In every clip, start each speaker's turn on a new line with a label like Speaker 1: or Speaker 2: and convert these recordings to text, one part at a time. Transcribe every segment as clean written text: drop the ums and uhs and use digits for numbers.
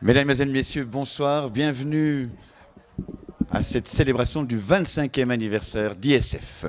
Speaker 1: Mesdames, Messieurs, bonsoir. Bienvenue à cette célébration du 25e anniversaire d'ISF.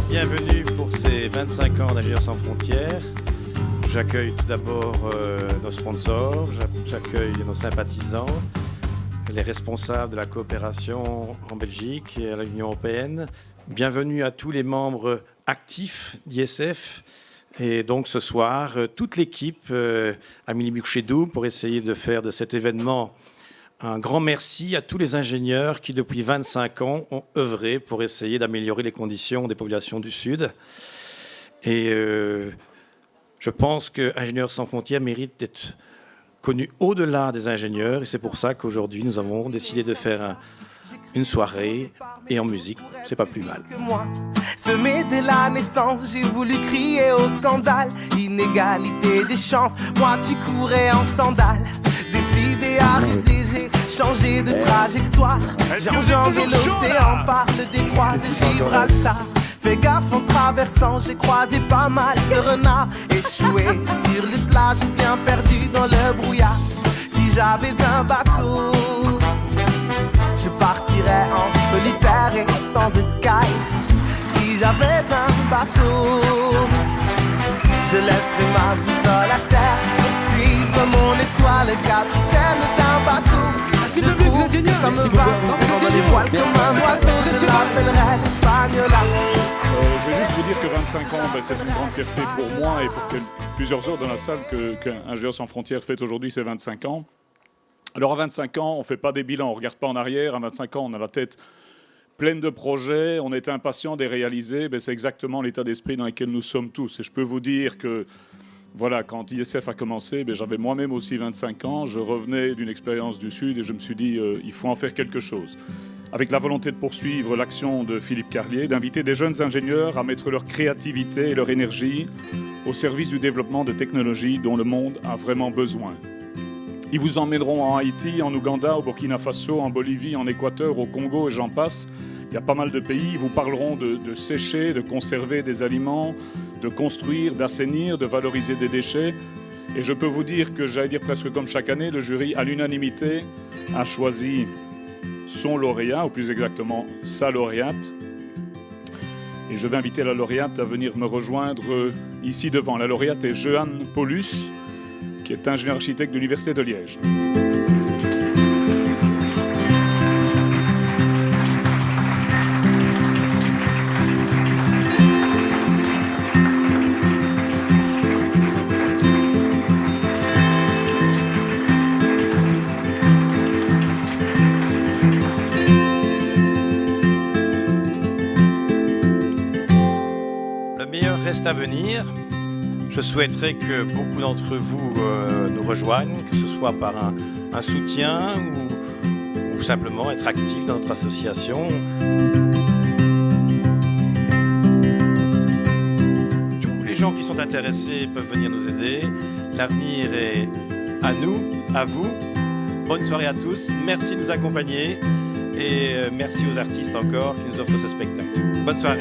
Speaker 1: Bienvenue pour ces 25 ans d'Ingénieurs sans frontières. J'accueille tout d'abord nos sponsors, j'accueille nos sympathisants, les responsables de la coopération en Belgique et à l'Union européenne. Bienvenue à tous les membres actifs d'ISF. Et donc ce soir, toute l'équipe a mis les bouchées doubles pour essayer de faire de cet événement un grand merci à tous les ingénieurs qui, depuis 25 ans, ont œuvré pour essayer d'améliorer les conditions des populations du Sud. Et je pense que Ingénieurs sans frontières mérite d'être connu au-delà des ingénieurs. Et c'est pour ça qu'aujourd'hui, nous avons décidé de faire une soirée et en musique. C'est pas plus mal.
Speaker 2: Semé dès la naissance, j'ai voulu crier au scandale. Inégalité des chances, moi tu courais en sandales. Décidé à résister, j'ai changé de trajectoire. J'ai enjambé l'océan par le détroit de Gibraltar. Fais gaffe en traversant, j'ai croisé pas mal de renards. Échoué sur les plages, bien perdu dans le brouillard. Si j'avais un bateau, je partirais en solitaire et sans escale. Si j'avais un bateau, je laisserais ma boussole à terre pour suivre mon étoile, capitaine d'un bateau. Je trouve que ça me va, prendre les voiles comme un oiseau, je l'appellerais l'Espagnola.
Speaker 3: Je vais juste vous dire que 25 ans, c'est une grande fierté pour moi et pour plusieurs autres dans la salle qu'Ingénieurs sans frontières fête aujourd'hui ses 25 ans. Alors à 25 ans, on ne fait pas des bilans, on ne regarde pas en arrière. À 25 ans, on a la tête pleine de projets, on est impatient de les réaliser. C'est exactement l'état d'esprit dans lequel nous sommes tous. Et je peux vous dire que voilà, quand ISF a commencé, j'avais moi-même aussi 25 ans. Je revenais d'une expérience du Sud et je me suis dit il faut en faire quelque chose. Avec la volonté de poursuivre l'action de Philippe Carlier, d'inviter des jeunes ingénieurs à mettre leur créativité et leur énergie au service du développement de technologies dont le monde a vraiment besoin. Ils vous emmèneront en Haïti, en Ouganda, au Burkina Faso, en Bolivie, en Équateur, au Congo et j'en passe. Il y a pas mal de pays. Ils vous parleront de sécher, de conserver des aliments, de construire, d'assainir, de valoriser des déchets. Et je peux vous dire que, j'allais dire presque comme chaque année, le jury, à l'unanimité, a choisi son lauréat, ou plus exactement sa lauréate. Et je vais inviter la lauréate à venir me rejoindre ici devant. La lauréate est Jeanne Paulus, qui est ingénieur architecte de l'Université de Liège.
Speaker 1: Le meilleur reste à venir. Je souhaiterais que beaucoup d'entre vous nous rejoignent, que ce soit par un soutien ou simplement être actifs dans notre association. Tous les gens qui sont intéressés peuvent venir nous aider. L'avenir est à nous, à vous. Bonne soirée à tous. Merci de nous accompagner et merci aux artistes encore qui nous offrent ce spectacle. Bonne soirée.